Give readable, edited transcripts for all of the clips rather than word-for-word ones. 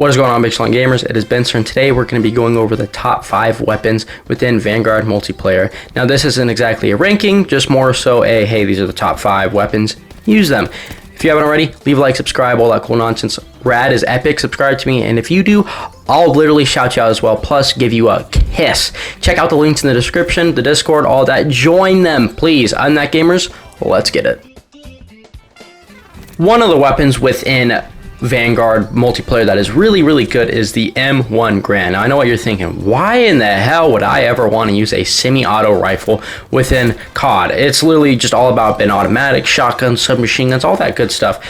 What is going on, Big Salon Gamers? It is Benson, and today we're going to be going over the top 5 weapons within Vanguard multiplayer. Now, this isn't exactly a ranking, just more so a, hey, these are the top 5 weapons, use them. If you haven't already, leave a like, subscribe, all that cool nonsense. Rad is epic, subscribe to me, and if you do, I'll literally shout you out as well, plus give you a kiss. Check out the links in the description, the Discord, all that. Join them, please. I'm that gamers, let's get it. One of the weapons within Vanguard multiplayer that is really good is the M1 Grand. Now I know what you're thinking, why in the hell would I ever want to use a semi-auto rifle within COD? It's literally just all about bin automatic, shotguns, submachine guns, all that good stuff.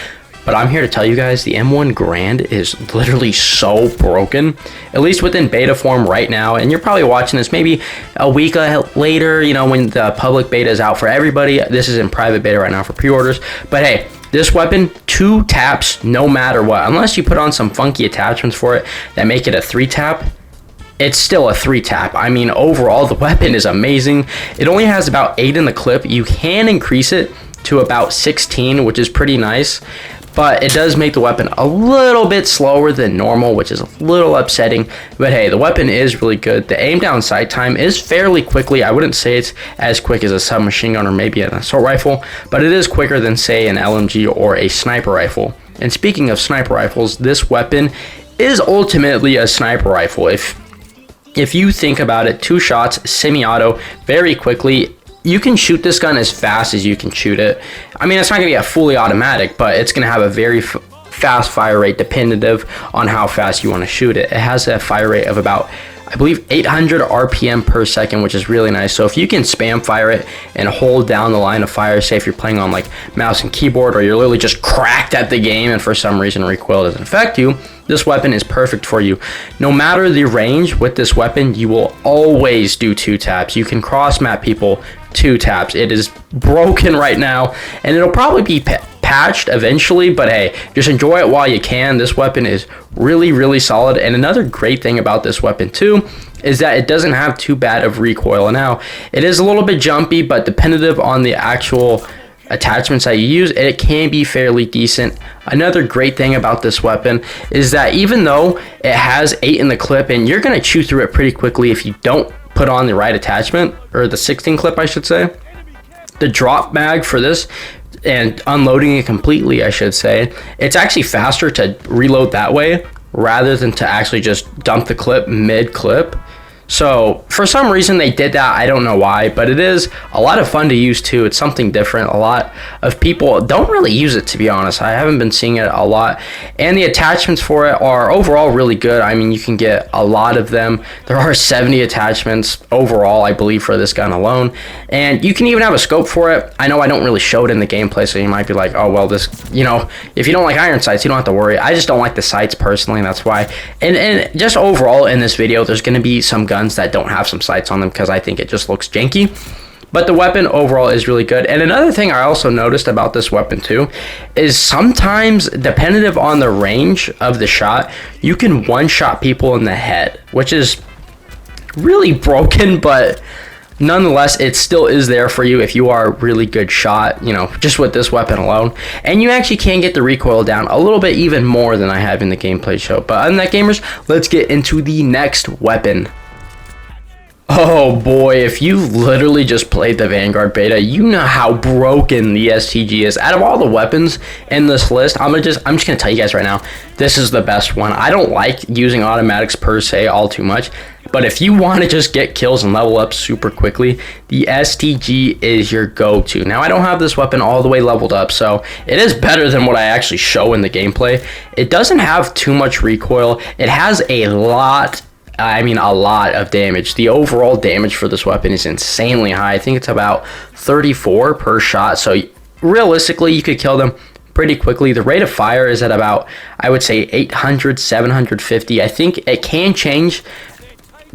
But I'm here to tell you guys the M1 Grand is literally so broken, at least within beta form right now. And you're probably watching this maybe a week later, you know, when the public beta is out for everybody. This is in private beta right now for pre-orders. But hey, this weapon, 2 taps no matter what. Unless you put on some funky attachments for it that make it a 3 tap, it's still a 3 tap. I mean, overall, the weapon is amazing. It only has about 8 in the clip. You can increase it to about 16, which is pretty nice. But it does make the weapon a little bit slower than normal, which is a little upsetting. But hey, the weapon is really good. The aim down sight time is fairly quickly. I wouldn't say it's as quick as a submachine gun or maybe an assault rifle, but it is quicker than, say, an LMG or a sniper rifle. And speaking of sniper rifles, this weapon is ultimately a sniper rifle. If you think about it, 2 shots, semi-auto, very quickly. You can shoot this gun as fast as you can shoot it. I mean, it's not going to be a fully automatic, but it's going to have a very fast fire rate dependent on how fast you want to shoot it. It has a fire rate of about, I believe, 800 RPM per second, which is really nice. So if you can spam fire it and hold down the line of fire, say if you're playing on like mouse and keyboard, or you're literally just cracked at the game and for some reason recoil doesn't affect you, this weapon is perfect for you. No matter the range with this weapon, you will always do 2 taps. You can cross map people 2 taps. It is broken right now, and it'll probably be patched eventually, but hey, just enjoy it while you can. This weapon is really solid. And another great thing about this weapon too is that it doesn't have too bad of recoil. Now, it is a little bit jumpy, but dependent on the actual attachments that you use, it can be fairly decent. Another great thing about this weapon is that even though it has 8 in the clip, and you're going to chew through it pretty quickly if you don't put on the right attachment, or the 16 clip I should say, the drop mag for this and unloading it completely, I should say, it's actually faster to reload that way rather than to actually just dump the clip mid clip. So for some reason they did that. I don't know why, but it is a lot of fun to use too. It's something different. A lot of people don't really use it, to be honest. I haven't been seeing it a lot, and the attachments for it are overall really good. I mean, you can get a lot of them. There are 70 attachments overall, I believe, for this gun alone, and you can even have a scope for it. I know I don't really show it in the gameplay, so you might be like, oh well, this, you know, if you don't like iron sights, you don't have to worry. I just don't like the sights personally, that's why. And just overall in this video, there's going to be some guns that don't have some sights on them because I think it just looks janky. But the weapon overall is really good. And another thing I also noticed about this weapon too is sometimes, dependent on the range of the shot, you can one-shot people in the head, which is really broken, but nonetheless, it still is there for you if you are a really good shot, you know, just with this weapon alone. And you actually can get the recoil down a little bit even more than I have in the gameplay show. But other than that, gamers, let's get into the next weapon. Oh boy, if you literally just played the Vanguard beta, you know how broken the STG is. Out of all the weapons in this list, I'm just gonna tell you guys right now, this is the best one. I don't like using automatics per se all too much, but if you want to just get kills and level up super quickly, the STG is your go-to. Now, I don't have this weapon all the way leveled up, so it is better than what I actually show in the gameplay. It doesn't have too much recoil. It has a lot of damage. The overall damage for this weapon is insanely high. I think it's about 34 per shot. So realistically, you could kill them pretty quickly. The rate of fire is at about, I would say, 800, 750. I think it can change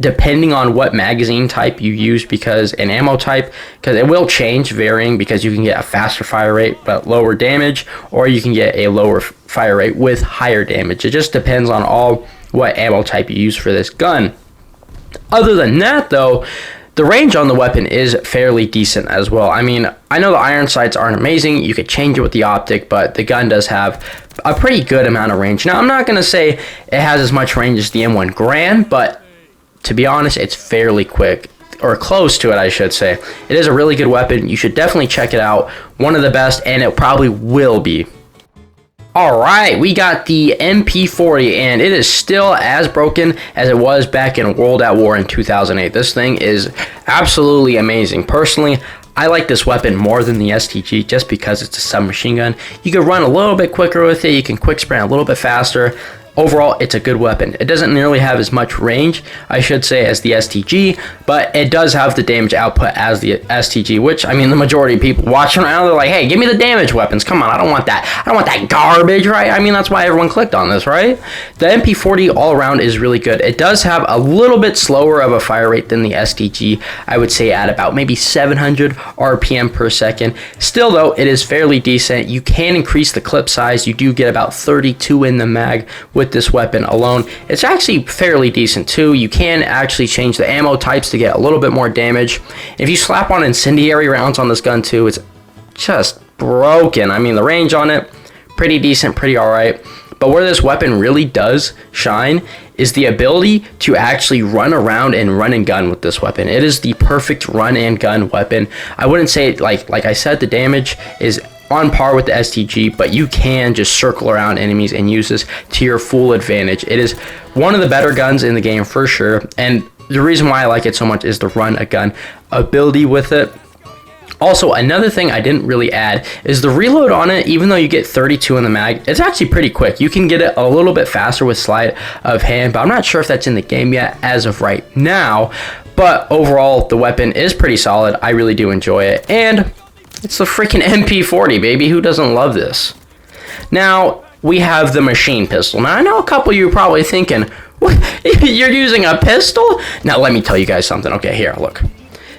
depending on what magazine type you use, because an ammo type, because it will change varying, because you can get a faster fire rate but lower damage, or you can get a lower fire rate with higher damage. It just depends on what ammo type you use for this gun. Other than that though, The range on the weapon is fairly decent as well. I mean, I know the iron sights aren't amazing. You could change it with the optic, but the gun does have a pretty good amount of range. Now, I'm not going to say it has as much range as the M1 Grand, but to be honest, it's fairly quick. Or close to it, I should say. It is a really good weapon. You should definitely check it out. One of the best, and it probably will be. Alright, we got the MP40, and it is still as broken as it was back in World at War in 2008. This thing is absolutely amazing. Personally, I like this weapon more than the STG just because it's a submachine gun. You can run a little bit quicker with it. You can quick sprint a little bit faster. Overall, it's a good weapon. It doesn't nearly have as much range, I should say, as the STG, but it does have the damage output as the STG, which, I mean, the majority of people watching around, they're like, hey, give me the damage weapons. Come on, I don't want that. I don't want that garbage, right? I mean, that's why everyone clicked on this, right? The MP40 all around is really good. It does have a little bit slower of a fire rate than the STG, I would say at about maybe 700 RPM per second. Still, though, it is fairly decent. You can increase the clip size. You do get about 32 in the mag with this weapon alone. It's actually fairly decent too. You can actually change the ammo types to get a little bit more damage. If you slap on incendiary rounds on this gun too, it's just broken. I mean, the range on it, pretty decent, pretty alright. But where this weapon really does shine is the ability to actually run around and run and gun with this weapon. It is the perfect run and gun weapon. I wouldn't say, like I said, the damage is on par with the STG, but you can just circle around enemies and use this to your full advantage. It is one of the better guns in the game for sure, and the reason why I like it so much is the run a gun ability with it. Also, another thing I didn't really add is the reload on it. Even though you get 32 in the mag, it's actually pretty quick. You can get it a little bit faster with sleight of hand, but I'm not sure if that's in the game yet as of right now. But overall, the weapon is pretty solid. I really do enjoy it, and it's the freaking MP40, baby. Who doesn't love this? Now, we have the machine pistol. Now, I know a couple of you are probably thinking, what? You're using a pistol? Now, let me tell you guys something. Okay, here, look.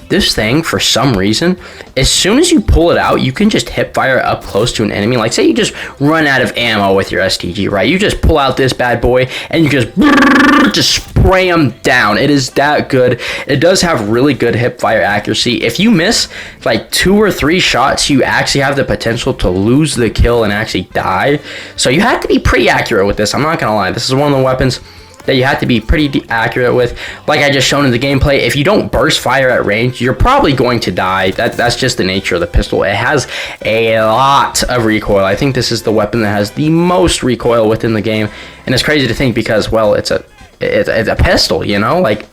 This thing, for some reason, as soon as you pull it out, you can just hip fire up close to an enemy. Like, say you just run out of ammo with your STG, right? You just pull out this bad boy, and you just spray them down. It is that good. It does have really good hip fire accuracy. If you miss, like, 2 or 3 shots, you actually have the potential to lose the kill and actually die. So you have to be pretty accurate with this. I'm not gonna lie. This is one of the weapons that you have to be pretty accurate with. Like I just shown in the gameplay, if you don't burst fire at range, you're probably going to die. That's just the nature of the pistol. It has a lot of recoil. I think this is the weapon that has the most recoil within the game, and it's crazy to think because, well, it's a pistol, you know? Like,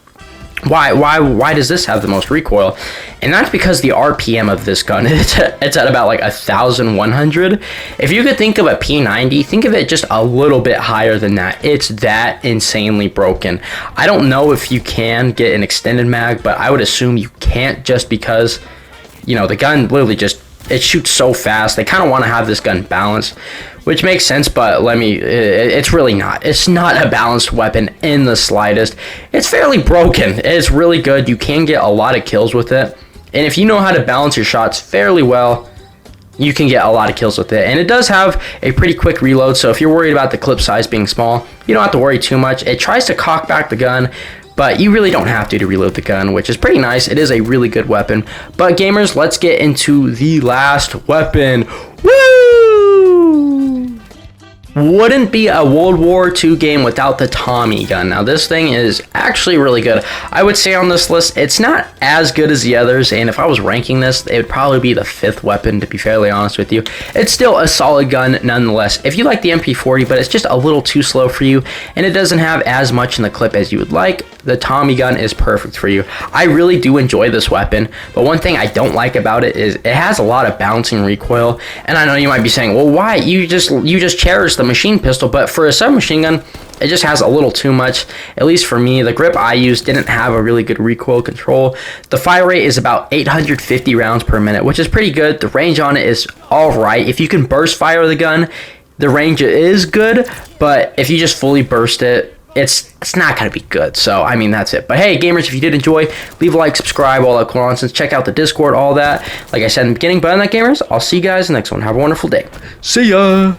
why does this have the most recoil? And that's because the RPM of this gun, it's at about like 1,100. If you could think of a P90, think of it just a little bit higher than that. It's that insanely broken. I don't know if you can get an extended mag, but I would assume you can't, just because, you know, the gun literally just, it shoots so fast. They kind of want to have this gun balanced, which makes sense, but it's really not. It's not a balanced weapon in the slightest. It's fairly broken. It's really good. You can get a lot of kills with it, and if you know how to balance your shots fairly well, you can get a lot of kills with it. And it does have a pretty quick reload, so if you're worried about the clip size being small, you don't have to worry too much. It tries to cock back the gun, but you really don't have to reload the gun, which is pretty nice. It is a really good weapon. But gamers, let's get into the last weapon. Woo! Wouldn't be a World War II game without the Tommy gun. Now, this thing is actually really good. I would say on this list, it's not as good as the others, and if I was ranking this, it would probably be the 5th weapon, to be fairly honest with you. It's still a solid gun nonetheless. If you like the MP40, but it's just a little too slow for you, and it doesn't have as much in the clip as you would like, the Tommy gun is perfect for you. I really do enjoy this weapon, but one thing I don't like about it is it has a lot of bouncing recoil, and I know you might be saying, well, why? You just cherish the machine pistol, but for a submachine gun, it just has a little too much. At least for me, the grip I used didn't have a really good recoil control. The fire rate is about 850 rounds per minute, which is pretty good. The range on it is alright. If you can burst fire the gun, the range is good, but if you just fully burst it, it's not going to be good. So, I mean, that's it. But hey, gamers, if you did enjoy, leave a like, subscribe, all that cool nonsense. Check out the Discord, all that. Like I said in the beginning, but on that, gamers, I'll see you guys in the next one. Have a wonderful day. See ya!